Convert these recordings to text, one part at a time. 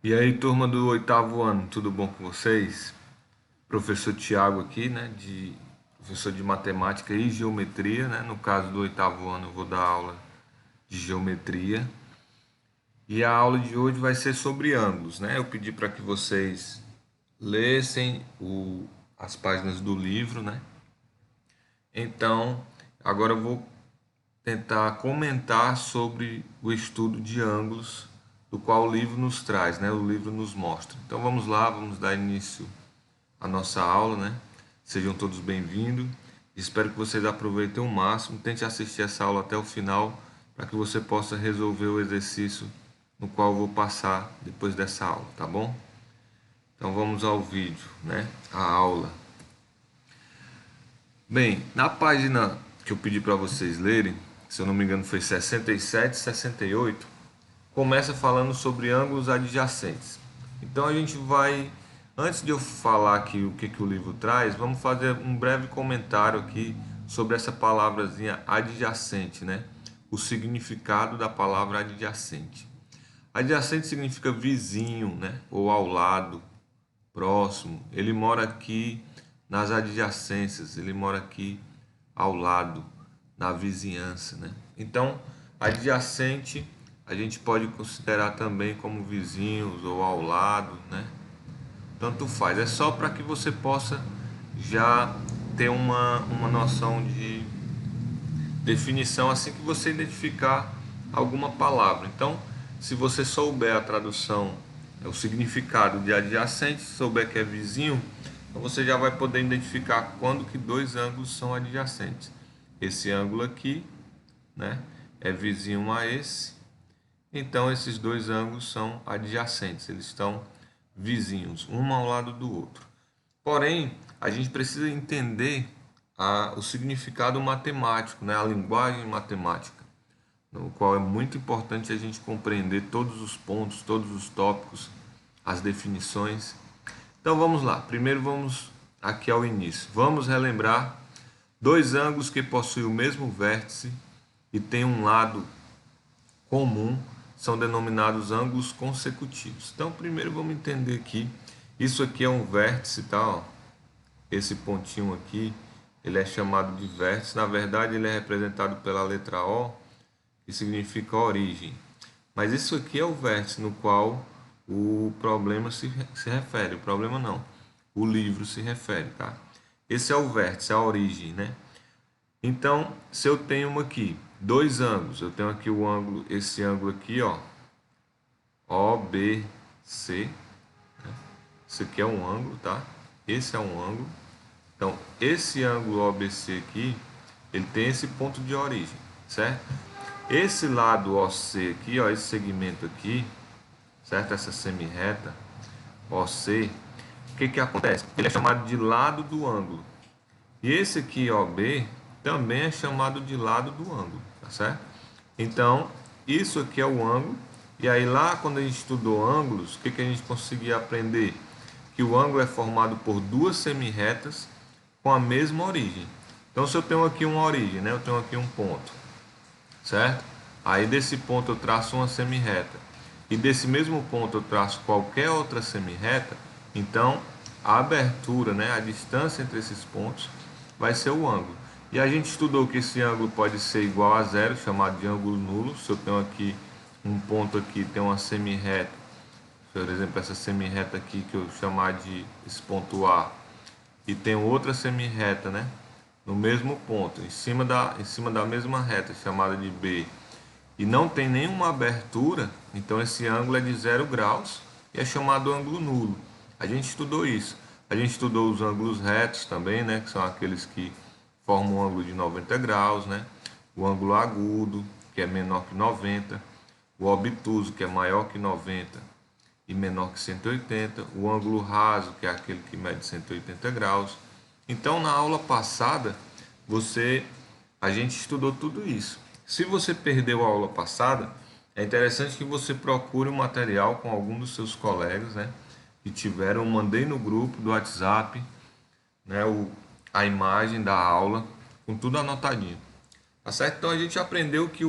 E aí, turma do oitavo ano, tudo bom com vocês? Professor Tiago aqui, né, professor de matemática e geometria, né? No caso do oitavo ano, eu vou dar aula de geometria. E a aula de hoje vai ser sobre ângulos, né? Eu pedi para que vocês lessem as páginas do livro, né? Então, agora eu vou tentar comentar sobre o estudo de ângulos, do qual o livro nos traz, né? O livro nos mostra. Então vamos lá, vamos dar início à nossa aula, né? Sejam todos bem-vindos. Espero que vocês aproveitem o máximo. Tente assistir essa aula até o final para que você possa resolver o exercício no qual eu vou passar depois dessa aula, tá bom? Então vamos ao vídeo, né? A aula. Bem, na página que eu pedi para vocês lerem, se eu não me engano foi 67, 68, começa falando sobre ângulos adjacentes. Então a gente vai, antes de eu falar aqui o que o livro traz, vamos fazer um breve comentário aqui sobre essa palavrazinha adjacente, né? O significado da palavra adjacente. Adjacente significa vizinho, né? Ou ao lado, próximo. Ele mora aqui nas adjacências, ele mora aqui ao lado, na vizinhança, né? Então, adjacente a gente pode considerar também como vizinhos ou ao lado, né? Tanto faz. É só para que você possa já ter uma noção de definição assim que você identificar alguma palavra. Então, se você souber a tradução, o significado de adjacente, souber que é vizinho, então você já vai poder identificar quando que dois ângulos são adjacentes. Esse ângulo aqui, né, é vizinho a esse. Então, esses dois ângulos são adjacentes, eles estão vizinhos, um ao lado do outro. Porém, a gente precisa entender o significado matemático, né? A linguagem matemática, no qual é muito importante a gente compreender todos os pontos, todos os tópicos, as definições. Então vamos lá, primeiro vamos aqui ao início. Vamos relembrar dois ângulos que possuem o mesmo vértice e têm um lado comum, são denominados ângulos consecutivos. Então primeiro vamos entender aqui, isso aqui é um vértice, tá? Ó. Esse pontinho aqui, ele é chamado de vértice. Na verdade, ele é representado pela letra O, que significa origem. Mas isso aqui é o vértice no qual o problema se refere. O problema não, o livro se refere, tá? Esse é o vértice, a origem, né? Então, se eu tenho aqui dois ângulos, eu tenho aqui o ângulo, esse ângulo aqui, ó, OBC. Esse aqui é um ângulo, tá? Esse é um ângulo. Então, esse ângulo OBC aqui, ele tem esse ponto de origem, certo? Esse lado OC aqui, ó, esse segmento aqui, certo? Essa semirreta OC, o que que acontece? Ele é chamado de lado do ângulo. E esse aqui, OB, também é chamado de lado do ângulo, tá certo? Então, isso aqui é o ângulo. E aí lá, quando a gente estudou ângulos, o que que a gente conseguia aprender? Que o ângulo é formado por duas semirretas com a mesma origem. Então, se eu tenho aqui uma origem, né? Eu tenho aqui um ponto, certo? Aí desse ponto eu traço uma semirreta. E desse mesmo ponto eu traço qualquer outra semirreta. Então, a abertura, né? A distância entre esses pontos vai ser o ângulo. E a gente estudou que esse ângulo pode ser igual a zero, chamado de ângulo nulo. Se eu tenho aqui um ponto aqui, tem uma semirreta, por exemplo, essa semirreta aqui que eu chamar de esse ponto A, e tem outra semirreta, né, no mesmo ponto, em cima da mesma reta, chamada de B, e não tem nenhuma abertura, então esse ângulo é de 0 graus e é chamado ângulo nulo. A gente estudou isso. A gente estudou os ângulos retos também, né, que são aqueles que formam um ângulo de 90 graus, né, o ângulo agudo, que é menor que 90, o obtuso, que é maior que 90 e menor que 180, o ângulo raso, que é aquele que mede 180 graus. Então, na aula passada, a gente estudou tudo isso. Se você perdeu a aula passada, é interessante que você procure o material com algum dos seus colegas, né, que tiveram. Eu mandei no grupo do WhatsApp, né, a imagem da aula, com tudo anotadinho. Tá certo? Então a gente aprendeu que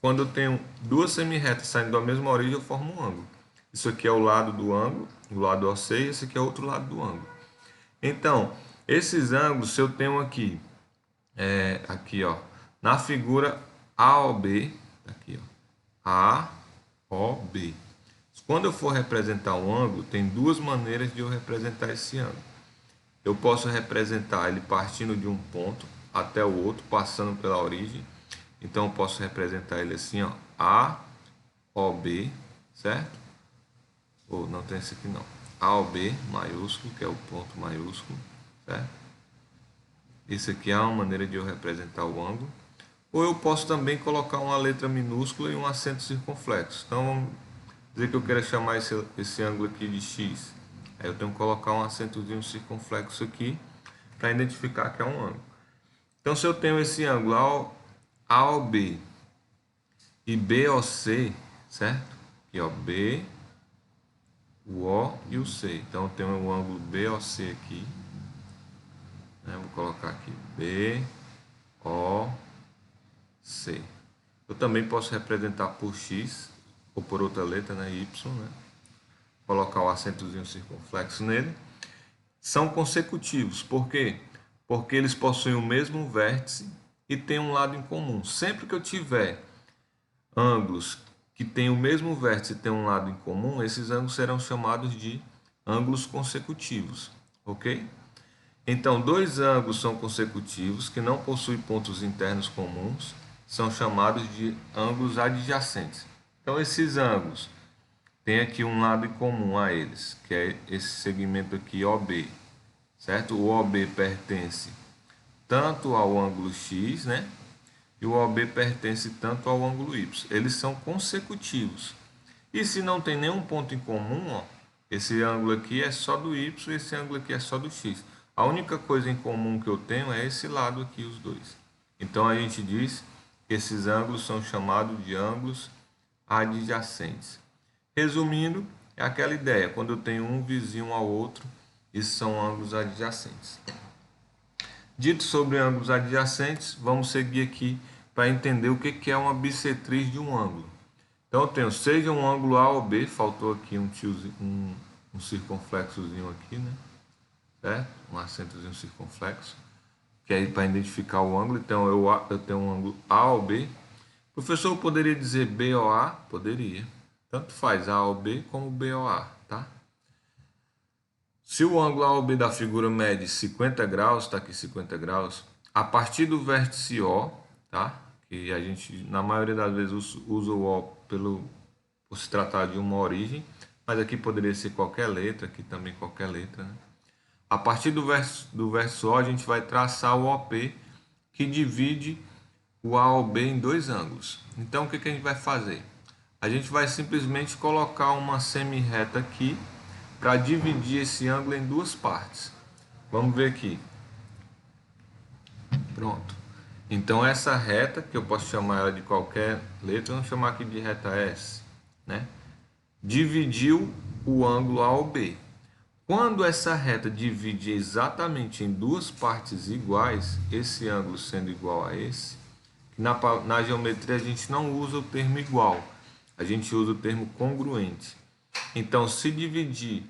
quando eu tenho duas semirretas saindo da mesma origem, eu formo um ângulo. Isso aqui é o lado do ângulo, o lado OC, e esse aqui é outro lado do ângulo. Então, esses ângulos, se eu tenho aqui, aqui ó, na figura AOB, aqui ó, AOB. Quando eu for representar um ângulo, tem duas maneiras de eu representar esse ângulo. Eu posso representar ele partindo de um ponto até o outro, passando pela origem. Então eu posso representar ele assim, ó, AOB, certo? Ou não tem esse aqui não. AOB maiúsculo, que é o ponto maiúsculo, certo? Isso aqui é uma maneira de eu representar o ângulo. Ou eu posso também colocar uma letra minúscula e um acento circunflexo. Então vamos dizer que eu quero chamar esse ângulo aqui de X. Aí eu tenho que colocar um acentozinho circunflexo aqui para identificar que é um ângulo. Então se eu tenho esse ângulo AOB e BOC, certo? Aqui ó, B, o O e o C. Então eu tenho o ângulo BOC aqui. Vou colocar aqui BOC. Eu também posso representar por X ou por outra letra, né, Y, né? Colocar o acentozinho circunflexo nele. São consecutivos, por quê? Porque eles possuem o mesmo vértice e têm um lado em comum. Sempre que eu tiver ângulos que têm o mesmo vértice e têm um lado em comum, esses ângulos serão chamados de ângulos consecutivos, ok? Então, dois ângulos são consecutivos que não possuem pontos internos comuns, são chamados de ângulos adjacentes. Então, esses ângulos têm aqui um lado em comum a eles, que é esse segmento aqui OB, certo? O OB pertence tanto ao ângulo X, né? E o OB pertence tanto ao ângulo Y. Eles são consecutivos. E se não tem nenhum ponto em comum, ó, esse ângulo aqui é só do Y e esse ângulo aqui é só do X. A única coisa em comum que eu tenho é esse lado aqui, os dois. Então a gente diz que esses ângulos são chamados de ângulos adjacentes. Resumindo, é aquela ideia, quando eu tenho um vizinho ao outro, isso são ângulos adjacentes. Dito sobre ângulos adjacentes, vamos seguir aqui para entender o que é uma bissetriz de um ângulo. Então eu tenho, seja um ângulo A ou B, faltou aqui um circunflexozinho aqui, né? Certo? Um acentozinho circunflexo, que é para identificar o ângulo. Então eu tenho um ângulo A ou B. Professor, eu poderia dizer B ou A? Poderia. Tanto faz A ou B como B ou A, tá? Se o ângulo A ou B da figura mede 50 graus, está aqui 50 graus, a partir do vértice O, tá? Que a gente, na maioria das vezes, usa o O por se tratar de uma origem, mas aqui poderia ser qualquer letra, aqui também qualquer letra, né? A partir do verso O, a gente vai traçar o OP, que divide o A ou B em dois ângulos. Então, o que a gente vai fazer? A gente vai simplesmente colocar uma semi-reta aqui para dividir esse ângulo em duas partes. Vamos ver aqui. Pronto. Então, essa reta, que eu posso chamar ela de qualquer letra, vamos chamar aqui de reta S, né? Dividiu o ângulo A ou B. Quando essa reta divide exatamente em duas partes iguais, esse ângulo sendo igual a esse, na geometria a gente não usa o termo igual, a gente usa o termo congruente. Então, se dividir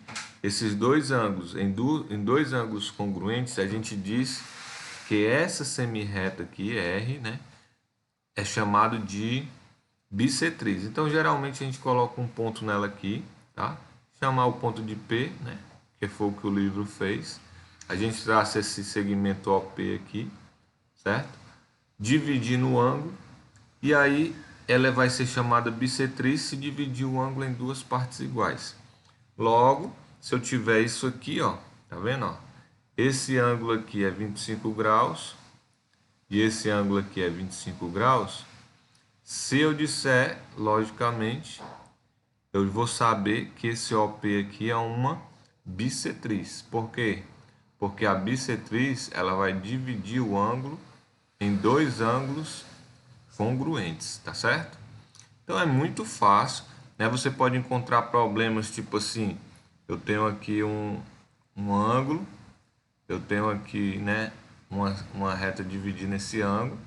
esses dois ângulos em dois ângulos congruentes, a gente diz que essa semirreta aqui, R, né, é chamado de bissetriz. Então, geralmente a gente coloca um ponto nela aqui, tá? Chamar o ponto de P, né? Que foi o que o livro fez. A gente traça esse segmento OP aqui, certo? Dividir no ângulo, e aí ela vai ser chamada bissetriz se dividir o ângulo em duas partes iguais. Logo, se eu tiver isso aqui, ó, tá vendo, ó? Esse ângulo aqui é 25 graus e esse ângulo aqui é 25 graus. Se eu disser, logicamente, eu vou saber que esse OP aqui é uma bissetriz. Por quê? Porque a bissetriz ela vai dividir o ângulo em dois ângulos congruentes, tá certo? Então é muito fácil, né? Você pode encontrar problemas tipo assim, eu tenho aqui um ângulo, eu tenho aqui, né, uma reta dividindo esse ângulo.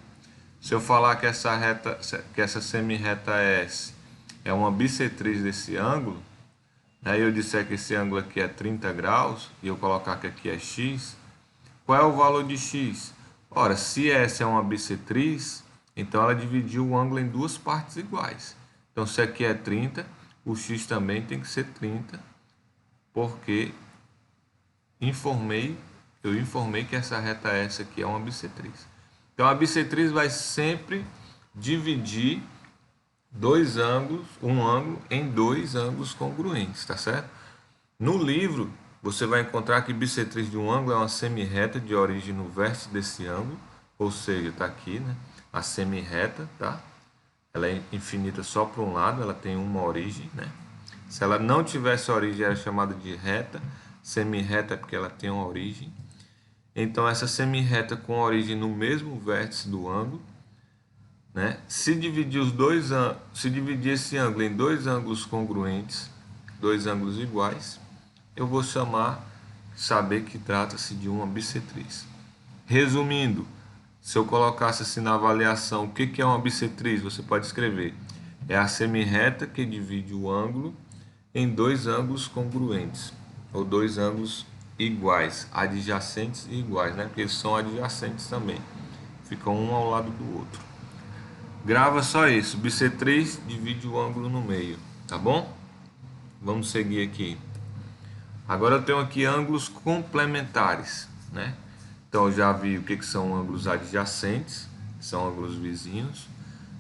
Se eu falar que essa semi-reta S é uma bissetriz desse ângulo, aí eu disser que esse ângulo aqui é 30 graus, e eu colocar que aqui é x, qual é o valor de x? Ora, se essa é uma bissetriz, então ela dividiu o ângulo em duas partes iguais. Então, se aqui é 30, o x também tem que ser 30, porque eu informei que essa reta S aqui é uma bissetriz. Então, a bissetriz vai sempre dividir um ângulo em dois ângulos congruentes, tá certo? No livro, você vai encontrar que bissetriz de um ângulo é uma semirreta de origem no vértice desse ângulo, ou seja, está aqui, né? A semirreta, tá? Ela é infinita só para um lado, ela tem uma origem, né? Se ela não tivesse origem, era chamada de reta. Semirreta é porque ela tem uma origem. Então, essa semirreta com origem no mesmo vértice do ângulo, né? Se dividir esse ângulo em dois ângulos congruentes, dois ângulos iguais, eu vou saber que trata-se de uma bissetriz. Resumindo, se eu colocasse assim na avaliação, o que é uma bissetriz? Você pode escrever: é a semirreta que divide o ângulo em dois ângulos congruentes, ou dois ângulos iguais, adjacentes e iguais, né? Porque eles são adjacentes também, ficam um ao lado do outro. Grava só isso: bissetriz divide o ângulo no meio, tá bom? Vamos seguir aqui. Agora eu tenho aqui ângulos complementares, né? Então eu já vi o que são ângulos adjacentes, são ângulos vizinhos.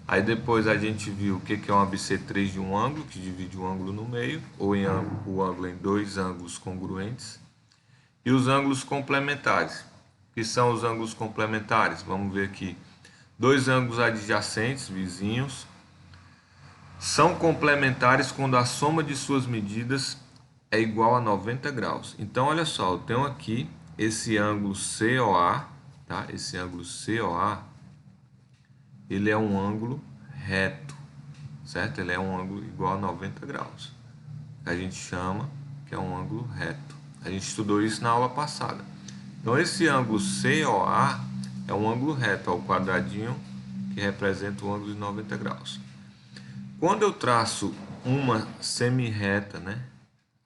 Aí depois a gente viu o que é uma bissetriz de um ângulo, que divide o ângulo no meio, ou o ângulo em dois ângulos congruentes. E os ângulos complementares. O que são os ângulos complementares? Vamos ver aqui. Dois ângulos adjacentes, vizinhos, são complementares quando a soma de suas medidas é igual a 90 graus. Então, olha só, eu tenho aqui esse ângulo COA, tá? Esse ângulo COA, ele é um ângulo reto, certo? Ele é um ângulo igual a 90 graus. A gente chama que é um ângulo reto. A gente estudou isso na aula passada. Então, esse ângulo COA é um ângulo reto, ó, o quadradinho que representa o ângulo de 90 graus. Quando eu traço uma semirreta, né?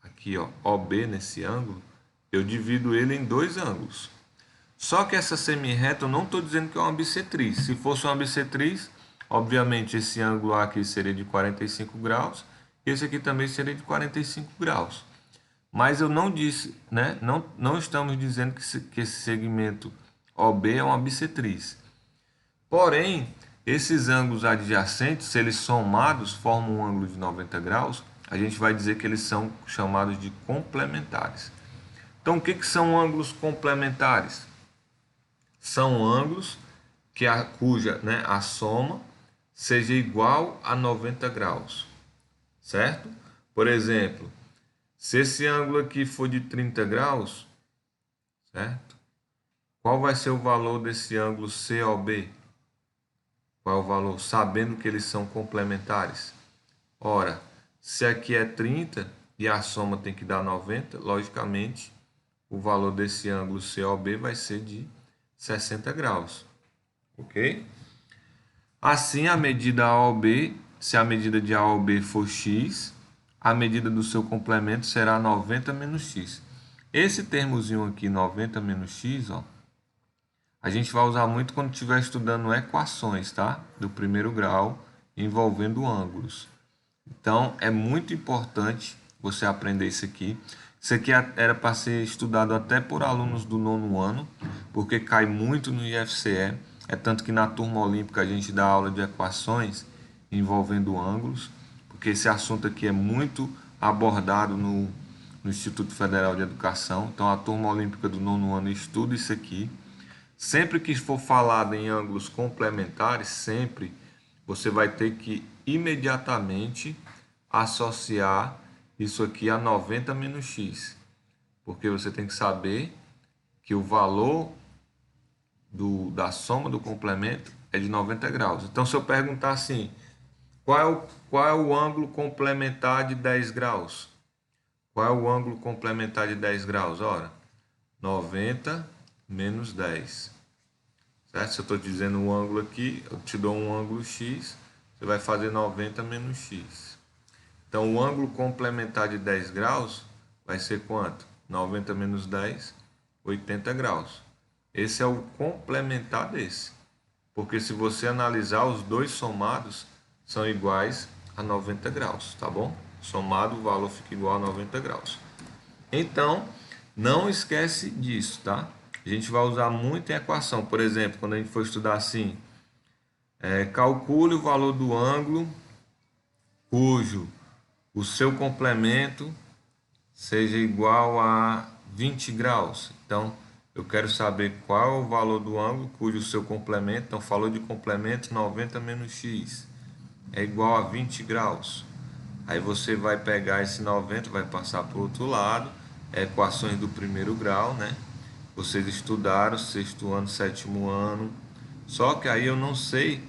Aqui, ó, OB nesse ângulo, eu divido ele em dois ângulos. Só que essa semirreta eu não estou dizendo que é uma bissetriz. Se fosse uma bissetriz, obviamente esse ângulo aqui seria de 45 graus, esse aqui também seria de 45 graus. Mas eu não disse, né? Não estamos dizendo que esse segmento OB é uma bissetriz. Porém, esses ângulos adjacentes, se eles somados formam um ângulo de 90 graus, a gente vai dizer que eles são chamados de complementares. Então, o que são ângulos complementares? São ângulos cuja, né, a soma seja igual a 90 graus, certo? Por exemplo, se esse ângulo aqui for de 30 graus, certo? Qual vai ser o valor desse ângulo COB? Qual é o valor? Sabendo que eles são complementares. Ora, se aqui é 30 e a soma tem que dar 90, logicamente, o valor desse ângulo COB vai ser de 60 graus. Ok? Assim, a medida AOB, se a medida de AOB for x, a medida do seu complemento será 90 menos x. Esse termozinho aqui, 90 menos x, ó, a gente vai usar muito quando estiver estudando equações, tá? Do primeiro grau, envolvendo ângulos. Então, é muito importante você aprender isso aqui. Isso aqui era para ser estudado até por alunos do nono ano, porque cai muito no IFCE. É tanto que na turma olímpica a gente dá aula de equações envolvendo ângulos, porque esse assunto aqui é muito abordado no Instituto Federal de Educação. Então, a turma olímpica do nono ano estuda isso aqui. Sempre que for falado em ângulos complementares, sempre você vai ter que imediatamente associar isso aqui a 90 menos x. Porque você tem que saber que o valor da soma do complemento é de 90 graus. Então, se eu perguntar assim, qual é o ângulo complementar de 10 graus? Qual é o ângulo complementar de 10 graus? Ora, 90 menos 10. Certo? Se eu estou dizendo um ângulo aqui, eu te dou um ângulo x, você vai fazer 90 menos x. Então, o ângulo complementar de 10 graus vai ser quanto? 90 menos 10, 80 graus. Esse é o complementar desse. Porque se você analisar, os dois somados são iguais a 90 graus, tá bom? Somado, o valor fica igual a 90 graus. Então, não esquece disso, tá? A gente vai usar muito em equação. Por exemplo, quando a gente for estudar assim, calcule o valor do ângulo cujo o seu complemento seja igual a 20 graus. Então, eu quero saber qual é o valor do ângulo cujo seu complemento, então falou de complemento, 90 menos x é igual a 20 graus. Aí você vai pegar esse 90, vai passar para o outro lado, equações do primeiro grau, né? Vocês estudaram sexto ano, sétimo ano, só que aí eu não sei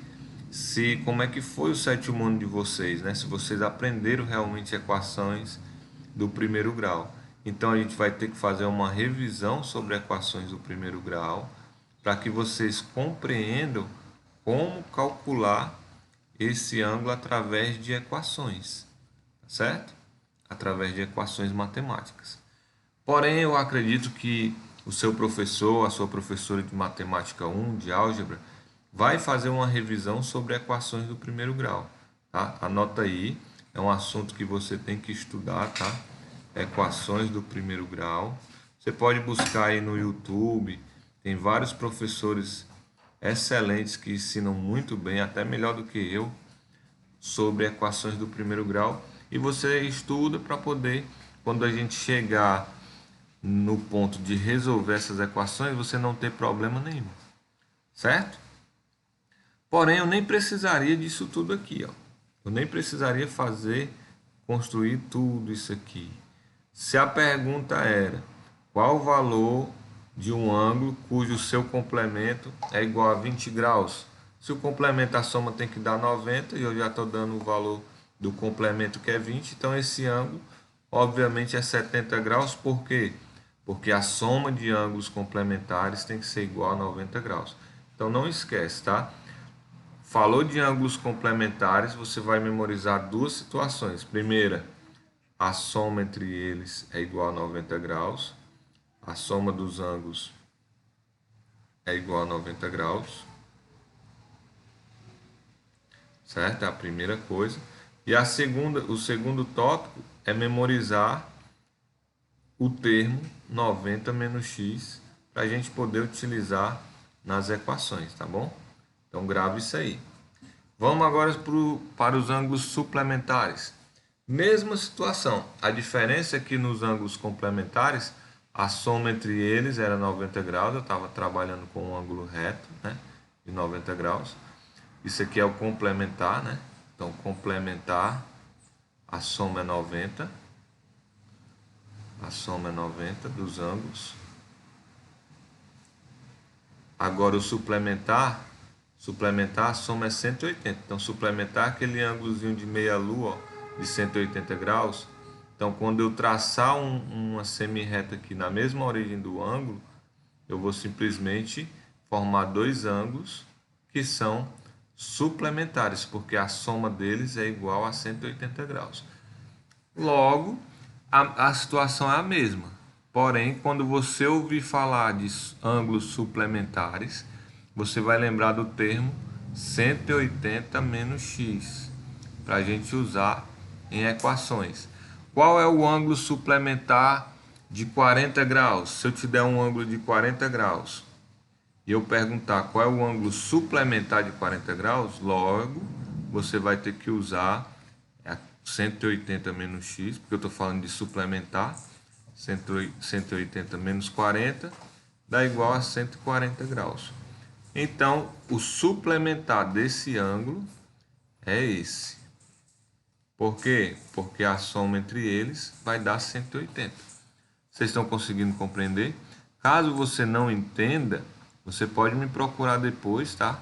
se como é que foi o sétimo ano de vocês, né? Se vocês aprenderam realmente equações do primeiro grau. Então a gente vai ter que fazer uma revisão sobre equações do primeiro grau para que vocês compreendam como calcular esse ângulo através de equações, certo? Através de equações matemáticas. Porém, eu acredito que o seu professor, a sua professora de matemática 1, de álgebra, vai fazer uma revisão sobre equações do primeiro grau, tá? Anota aí, é um assunto que você tem que estudar, tá? Equações do primeiro grau. Você pode buscar aí no YouTube, tem vários professores excelentes que ensinam muito bem, até melhor do que eu, sobre equações do primeiro grau, e você estuda para poder, quando a gente chegar no ponto de resolver essas equações, você não ter problema nenhum, certo? Porém, eu nem precisaria disso tudo aqui, ó. Eu nem precisaria construir tudo isso aqui. Se a pergunta era qual o valor de um ângulo cujo seu complemento é igual a 20 graus, se o complemento, a soma tem que dar 90 e eu já estou dando o valor do complemento que é 20, então esse ângulo obviamente é 70 graus, por quê? Porque a soma de ângulos complementares tem que ser igual a 90 graus. Então não esquece, tá? Falou de ângulos complementares, você vai memorizar duas situações. Primeira, a soma entre eles é igual a 90 graus. A soma dos ângulos é igual a 90 graus. Certo? É a primeira coisa. E a segunda, o segundo tópico é memorizar o termo 90 menos x para a gente poder utilizar nas equações, tá bom? Então grave isso aí. Vamos agora para os ângulos suplementares. Mesma situação, a diferença é que nos ângulos complementares a soma entre eles era 90 graus, eu estava trabalhando com um ângulo reto, né, de 90 graus. Isso aqui é o complementar, né? Então complementar, a soma é 90. A soma é 90 dos ângulos. Agora o suplementar, a soma é 180. Então suplementar aquele ângulozinho de meia-lua, de 180 graus. Então quando eu traçar uma semi-reta aqui na mesma origem do ângulo, eu vou simplesmente formar dois ângulos que são suplementares, porque a soma deles é igual a 180 graus. Logo, a situação é a mesma. Porém, quando você ouvir falar de ângulos suplementares, você vai lembrar do termo 180 menos x, para a gente usar em equações. Qual é o ângulo suplementar de 40 graus? Se eu te der um ângulo de 40 graus e eu perguntar qual é o ângulo suplementar de 40 graus, logo você vai ter que usar 180 menos x, porque eu estou falando de suplementar, 180 menos 40 dá igual a 140 graus. Então, o suplementar desse ângulo é esse. Por quê? Porque a soma entre eles vai dar 180. Vocês estão conseguindo compreender? Caso você não entenda, você pode me procurar depois, tá?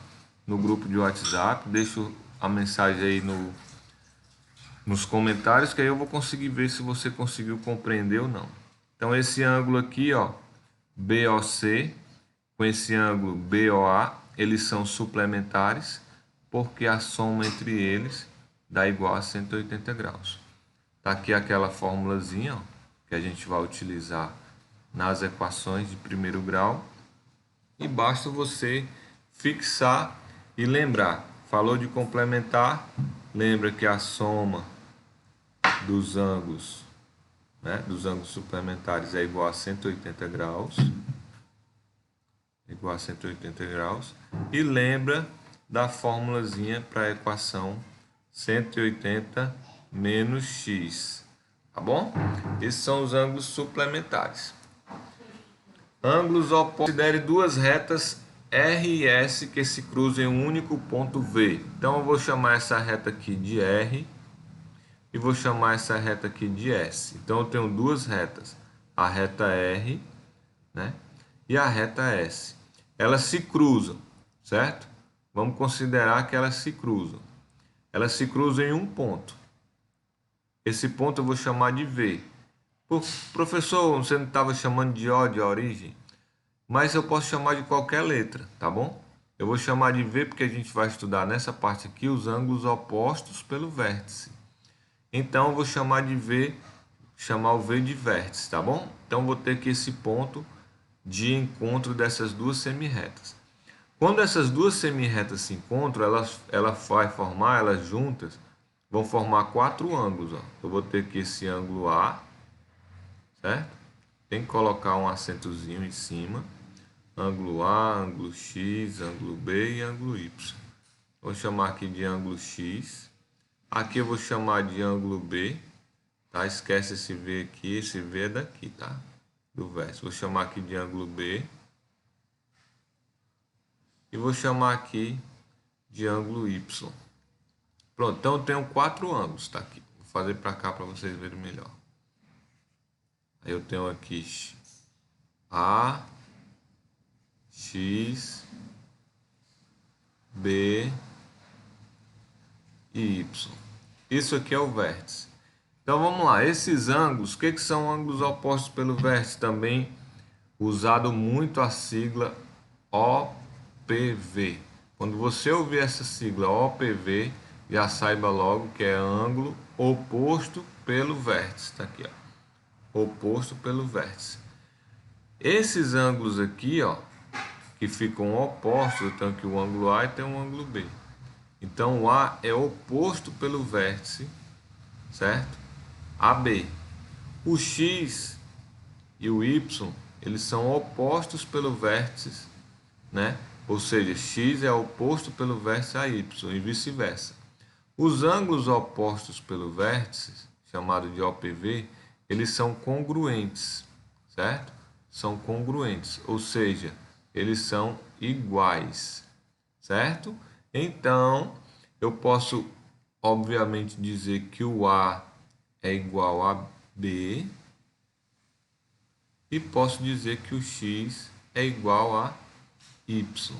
No grupo de WhatsApp, deixo a mensagem aí nos comentários, que aí eu vou conseguir ver se você conseguiu compreender ou não. Então esse ângulo aqui, ó, BOC, com esse ângulo BOA, eles são suplementares, porque a soma entre eles dá igual a 180 graus. Está aqui aquela formulazinha, ó, que a gente vai utilizar nas equações de primeiro grau. E basta você fixar e lembrar. Falou de complementar, lembra que a soma dos ângulos, né, dos ângulos suplementares é igual a 180 graus. Igual a 180 graus. E lembra da formulazinha para a equação 180 menos x. Tá bom? Esses são os ângulos suplementares. Ângulos opostos. Considere duas retas R e S que se cruzam em um único ponto V. Então eu vou chamar essa reta aqui de R e vou chamar essa reta aqui de S. Então eu tenho duas retas, a reta R, né, e a reta S. Elas se cruzam, certo? Vamos considerar que elas se cruzam. Elas se cruzam em um ponto. Esse ponto eu vou chamar de V. Professor, você não estava chamando de O de origem? Mas eu posso chamar de qualquer letra, tá bom? Eu vou chamar de V porque a gente vai estudar nessa parte aqui os ângulos opostos pelo vértice. Então eu vou chamar de V, chamar o V de vértice, tá bom? Então eu vou ter aqui esse ponto de encontro dessas duas semirretas. Quando essas duas semirretas se encontram, elas juntas vão formar quatro ângulos. Ó. Eu vou ter aqui esse ângulo A, certo? Tem que colocar um acentozinho em cima. Ângulo A, ângulo X, ângulo B e ângulo Y. Vou chamar aqui de ângulo X. Aqui eu vou chamar de ângulo B. Tá? Esquece esse V aqui, esse V é daqui, tá? Do vértice. Vou chamar aqui de ângulo B. E vou chamar aqui de ângulo Y. Pronto, então eu tenho quatro ângulos, tá aqui. Vou fazer para cá para vocês verem melhor. Aí eu tenho aqui A, X, B e Y. Isso aqui é o vértice. Então vamos lá, esses ângulos, o que são ângulos opostos pelo vértice? Também usado muito a sigla OPV. Quando você ouvir essa sigla OPV, já saiba logo que é ângulo oposto pelo vértice. Tá aqui, ó. Oposto pelo vértice. Esses ângulos aqui, ó, que ficam opostos, eu tenho aqui o ângulo A e tem o ângulo B. Então o A é oposto pelo vértice, certo? AB. O X e o Y, eles são opostos pelo vértice, né? Ou seja, X é oposto pelo vértice a Y e vice-versa. Os ângulos opostos pelo vértice, chamado de OPV, eles são congruentes, certo? São congruentes, ou seja, eles são iguais, certo? Então, eu posso, obviamente, dizer que o A é igual a B e posso dizer que o X é igual a Y.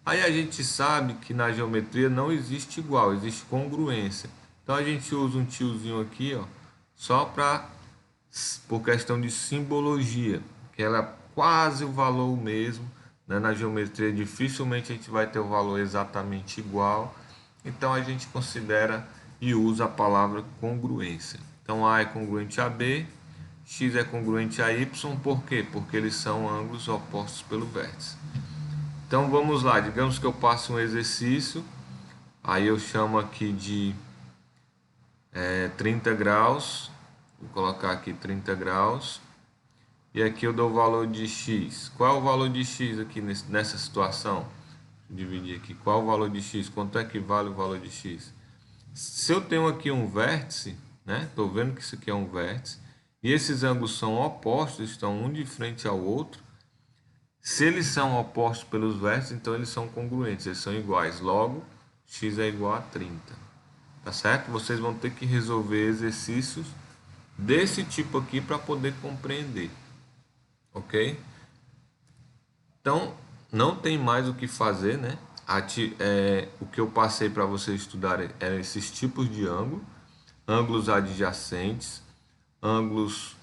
Aí a gente sabe que na geometria não existe igual, existe congruência. Então a gente usa um tiozinho aqui, ó, só por questão de simbologia, que ela é quase o valor mesmo, né? Na geometria dificilmente a gente vai ter o valor exatamente igual, então a gente considera e usa a palavra congruência. Então A é congruente a B, X é congruente a Y, por quê? Porque eles são ângulos opostos pelo vértice. Então vamos lá, digamos que eu passo um exercício, aí eu chamo aqui de 30 graus, vou colocar aqui 30 graus, e aqui eu dou o valor de x. Qual é o valor de x aqui nessa situação? Vou dividir aqui, qual é o valor de x? Quanto é que vale o valor de x? Se eu tenho aqui um vértice, né? Estou vendo que isso aqui é um vértice, e esses ângulos são opostos, estão um de frente ao outro. Se eles são opostos pelos vértices, então eles são congruentes, eles são iguais. Logo, x é igual a 30. Tá certo? Vocês vão ter que resolver exercícios desse tipo aqui para poder compreender. Ok? Então, não tem mais o que fazer, né? O que eu passei para vocês estudarem eram esses tipos de ângulo, ângulos adjacentes, ângulos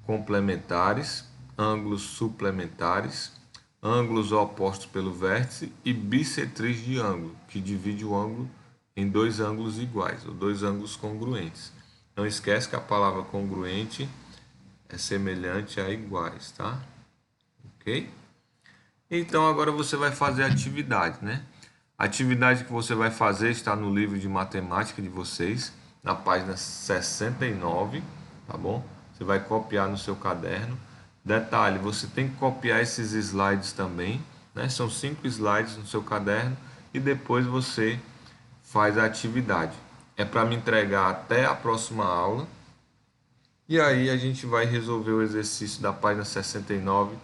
complementares, ângulos suplementares, ângulos opostos pelo vértice e bissetriz de ângulo, que divide o ângulo em dois ângulos iguais, ou dois ângulos congruentes. Não esquece que a palavra congruente é semelhante a iguais, tá? Ok? Então agora você vai fazer a atividade, né? A atividade que você vai fazer está no livro de matemática de vocês, na página 69, tá bom? Você vai copiar no seu caderno. Detalhe, você tem que copiar esses slides também, né? São 5 slides no seu caderno e depois você faz a atividade. É para me entregar até a próxima aula. E aí a gente vai resolver o exercício da página 69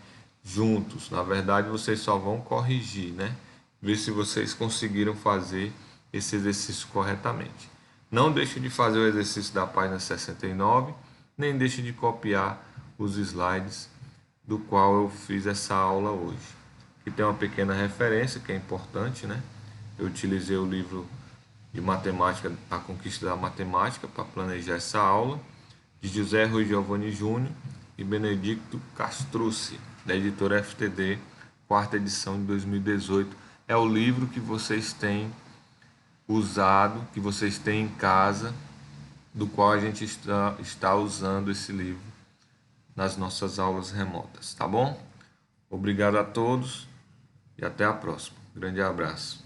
juntos. Na verdade, vocês só vão corrigir, né? Ver se vocês conseguiram fazer esse exercício corretamente. Não deixe de fazer o exercício da página 69, nem deixe de copiar os slides do qual eu fiz essa aula hoje. Aqui tem uma pequena referência que é importante, né? Eu utilizei o livro de matemática, A Conquista da Matemática, para planejar essa aula, de José Rui Giovanni Júnior e Benedicto Castrucci, da editora FTD, quarta edição de 2018. É o livro que vocês têm usado, que vocês têm em casa, do qual a gente está usando esse livro nas nossas aulas remotas, tá bom? Obrigado a todos e até a próxima. Grande abraço.